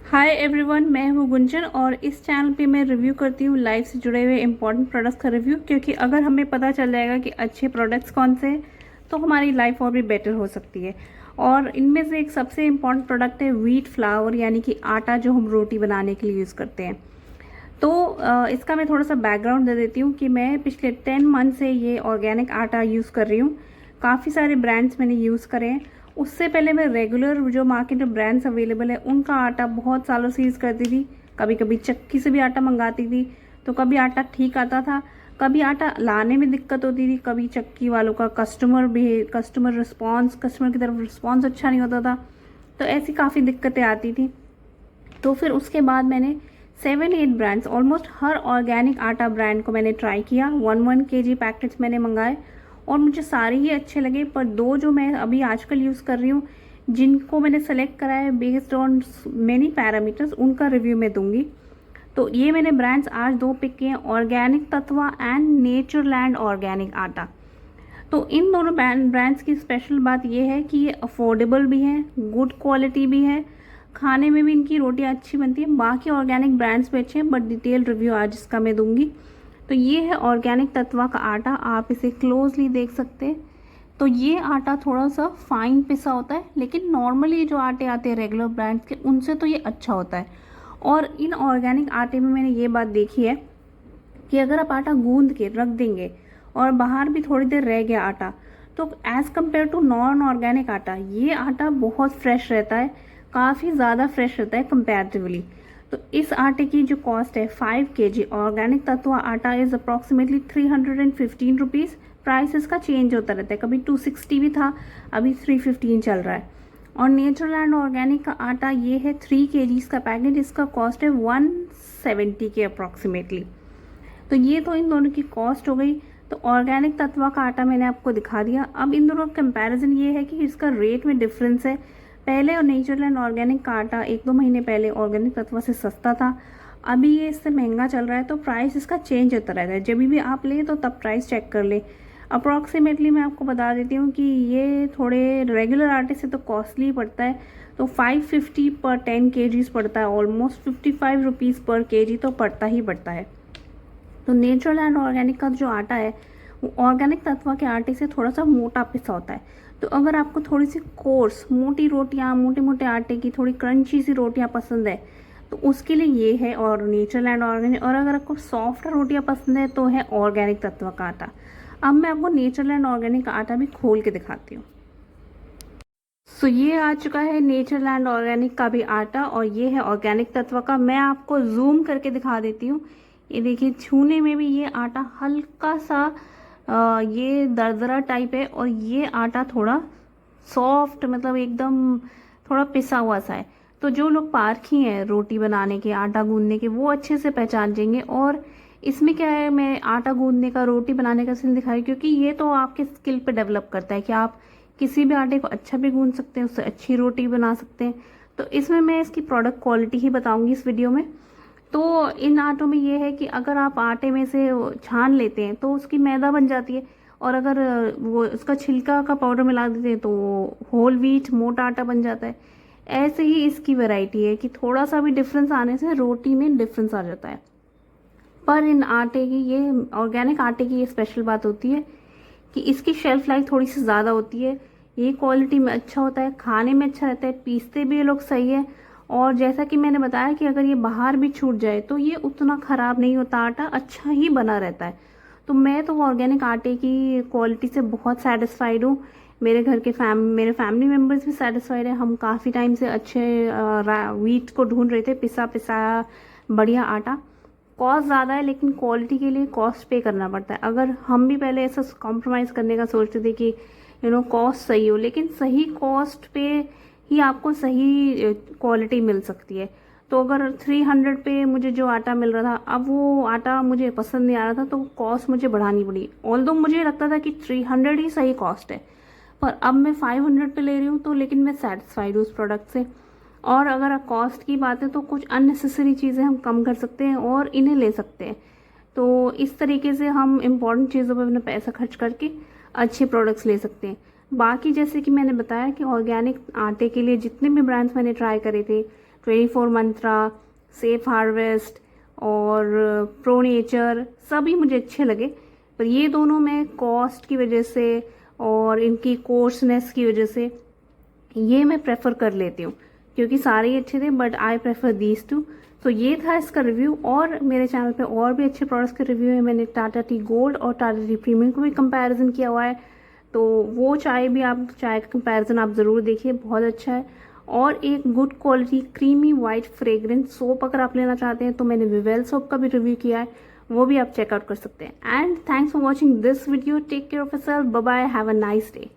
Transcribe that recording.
Hi everyone, मैं हूँ गुंजन और इस चैनल पे मैं रिव्यू करती हूँ लाइफ से जुड़े हुए इंपॉर्टेंट प्रोडक्ट्स का रिव्यू। क्योंकि अगर हमें पता चल जाएगा कि अच्छे प्रोडक्ट्स कौन से हैं तो हमारी लाइफ और भी बेटर हो सकती है। और इनमें से एक सबसे इम्पॉर्टेंट प्रोडक्ट है व्हीट फ्लावर, यानी कि आटा जो हम रोटी बनाने के लिए यूज़ करते हैं। तो इसका मैं थोड़ा सा बैकग्राउंड दे देती हूँ कि मैं पिछले 10 मंथ से ये ऑर्गेनिक आटा यूज़ कर रही हूँ। काफ़ी सारे ब्रांड्स मैंने यूज़ करे हैं। उससे पहले मैं रेगुलर जो मार्केट में ब्रांड्स अवेलेबल है उनका आटा बहुत सालों से यूज़ करती थी। कभी कभी चक्की से भी आटा मंगाती थी, तो कभी आटा ठीक आता था, कभी आटा लाने में दिक्कत होती थी, कभी चक्की वालों का कस्टमर की तरफ रिस्पॉन्स अच्छा नहीं होता था। तो ऐसी काफ़ी दिक्कतें आती थी। तो फिर उसके बाद मैंने 7-8 ब्रांड्स, ऑलमोस्ट हर ऑर्गेनिक आटा ब्रांड को मैंने ट्राई किया। 1 kg पैकेट्स मैंने मंगाए और मुझे सारे ही अच्छे लगे। पर दो जो मैं अभी आजकल यूज़ कर रही हूँ, जिनको मैंने सेलेक्ट करा है बेस्ड ऑन मेनी पैरामीटर्स, उनका रिव्यू मैं दूंगी। तो ये मैंने ब्रांड्स आज दो पिक किए हैं, organic Tatva and Natureland organic आटा। तो इन दोनों ब्रांड्स की स्पेशल बात यह है कि ये अफोर्डेबल भी है, गुड क्वालिटी भी है, खाने में भी इनकी रोटियां अच्छी बनती है। बाकी ऑर्गेनिक ब्रांड्स भी अच्छे हैं, बट डिटेल रिव्यू आज इसका मैं दूंगी। तो ये है ऑर्गेनिक तत्वा का आटा, आप इसे क्लोजली देख सकते हैं। तो ये आटा थोड़ा सा फाइन पिसा होता है, लेकिन नॉर्मली जो आटे आते हैं रेगुलर ब्रांड्स के, उनसे तो ये अच्छा होता है। और इन ऑर्गेनिक आटे में मैंने ये बात देखी है कि अगर आप आटा गूंद के रख देंगे और बाहर भी थोड़ी देर रह गया आटा, तो as compare to non organic आटा, ये आटा बहुत फ्रेश रहता है, काफ़ी ज़्यादा फ्रेश रहता है कंपैरेटिवली। तो इस आटे की जो कॉस्ट है 5 kg ऑर्गेनिक तत्वा आटा इज़ अप्रॉक्सीमेटली 315 रुपीज़। प्राइस इसका चेंज होता रहता है, कभी 260 भी था, अभी 315 चल रहा है। और नेचरलैंड ऑर्गेनिक का आटा ये है 3 kg का पैकेट, इसका कॉस्ट है 170 के अप्रॉक्सीमेटली। तो ये तो इन दोनों की कॉस्ट हो गई। तो ऑर्गेनिक तत्वा का आटा मैंने आपको दिखा दिया। अब इन दोनों का कंपैरिजन ये है कि इसका रेट में डिफरेंस है। पहले और नेचरलैंड ऑर्गेनिक का आटा 1-2 महीने पहले ऑर्गेनिक तत्वा से सस्ता था, अभी ये इससे महंगा चल रहा है। तो प्राइस इसका चेंज होता रहता है, जब भी आप लें तो तब प्राइस चेक कर ले। अप्रॉक्सीमेटली मैं आपको बता देती हूँ कि ये थोड़े रेगुलर आटे से तो कॉस्टली पड़ता है। तो 550 पर 10 kg पड़ता है, ऑलमोस्ट 55 रुपीज़ पर kg तो पड़ता ही पड़ता है। तो नेचरलैंड ऑर्गेनिक का जो आटा है वो ऑर्गेनिक तत्वा के आटे से थोड़ा सा मोटा पिसा होता है। तो अगर आपको थोड़ी सी कोर्स मोटी रोटियां, मोटे मोटे आटे की थोड़ी क्रंची सी रोटियां पसंद है तो उसके लिए ये है और नेचरलैंड ऑर्गेनिक। और अगर आपको सॉफ्ट रोटियां पसंद है तो है ऑर्गेनिक तत्वा का आटा। अब मैं आपको नेचरलैंड ऑर्गेनिक का आटा भी खोल के दिखाती हूँ। सो ये आ चुका है नेचरलैंड ऑर्गेनिक का भी आटा और ये है ऑर्गेनिक तत्वा का। मैं आपको जूम करके दिखा देती हूँ। ये देखिए, छूने में भी ये आटा हल्का सा ये दरदरा टाइप है और ये आटा थोड़ा सॉफ्ट, मतलब एकदम थोड़ा पिसा हुआ सा है। तो जो लोग पारखी हैं रोटी बनाने के, आटा गूंदने के, वो अच्छे से पहचान जाएंगे। और इसमें क्या है, मैं आटा गूंदने का, रोटी बनाने का स्किल दिखाई, क्योंकि ये तो आपके स्किल पे डेवलप करता है कि आप किसी भी आटे को अच्छा भी गूंद सकते हैं, उससे अच्छी रोटी बना सकते हैं। तो इसमें मैं इसकी प्रोडक्ट क्वालिटी ही बताऊंगी इस वीडियो में। तो इन आटों में ये है कि अगर आप आटे में से छान लेते हैं तो उसकी मैदा बन जाती है, और अगर वो उसका छिलका का पाउडर मिला देते हैं तो होल व्हीट मोटा आटा बन जाता है। ऐसे ही इसकी वैरायटी है कि थोड़ा सा भी डिफरेंस आने से रोटी में डिफरेंस आ जाता है। पर इन आटे की, ये ऑर्गेनिक आटे की ये स्पेशल बात होती है कि इसकी शेल्फ लाइफ थोड़ी सी ज़्यादा होती है। ये क्वालिटी में अच्छा होता है, खाने में अच्छा रहता है, पीसते भी ये लोग सही है। और जैसा कि मैंने बताया कि अगर ये बाहर भी छूट जाए तो ये उतना ख़राब नहीं होता, आटा अच्छा ही बना रहता है। तो मैं तो ऑर्गेनिक आटे की क्वालिटी से बहुत सेटिस्फाइड हूँ। मेरे घर के मेरे फैमिली मेम्बर्स भी सेटिस्फाइड है। हम काफ़ी टाइम से अच्छे व्हीट को ढूंढ रहे थे, पिसा पिसाया बढ़िया आटा। कॉस्ट ज़्यादा है लेकिन क्वालिटी के लिए कॉस्ट पे करना पड़ता है। अगर हम भी पहले ऐसा कॉम्प्रोमाइज़ करने का सोचते थे कि कॉस्ट सही हो, लेकिन सही कॉस्ट पे ही आपको सही क्वालिटी मिल सकती है। तो अगर 300 पे मुझे जो आटा मिल रहा था, अब वो आटा मुझे पसंद नहीं आ रहा था तो कॉस्ट मुझे बढ़ानी पड़ी। ऑल्दो मुझे लगता था कि 300 ही सही कॉस्ट है, पर अब मैं 500 पे ले रही हूँ। तो लेकिन मैं सेटिस्फाइड हूँ उस प्रोडक्ट से। और अगर कॉस्ट की बात है तो कुछ अननेसेसरी चीज़ें हम कम कर सकते हैं और इन्हें ले सकते हैं। तो इस तरीके से हम इम्पॉर्टेंट चीज़ों पर अपना पैसा खर्च करके अच्छे प्रोडक्ट्स ले सकते हैं। बाकी जैसे कि मैंने बताया कि ऑर्गेनिक आटे के लिए जितने भी ब्रांड्स मैंने ट्राई करे थे, 24 मंत्रा, सेफ हार्वेस्ट और प्रो नेचर, सभी मुझे अच्छे लगे। पर ये दोनों मैं कॉस्ट की वजह से और इनकी कोर्सनेस की वजह से ये मैं प्रेफर कर लेती हूँ, क्योंकि सारे ही अच्छे थे, but I prefer these two. तो ये था इसका रिव्यू। और मेरे चैनल पे और भी अच्छे प्रोडक्ट्स के रिव्यू है। मैंने टाटा टी गोल्ड और टाटा टी प्रीमियम को भी कंपैरिजन किया हुआ है, तो वो चाय का कंपैरिजन आप ज़रूर देखिए, बहुत अच्छा है। और एक good quality creamy white fragrance soap अगर आप लेना चाहते हैं तो मैंने विवेल सोप का भी रिव्यू किया है, वो भी आप चेकआउट कर सकते हैं। And thanks for watching this video. Take care of yourself, bye bye, have a nice day.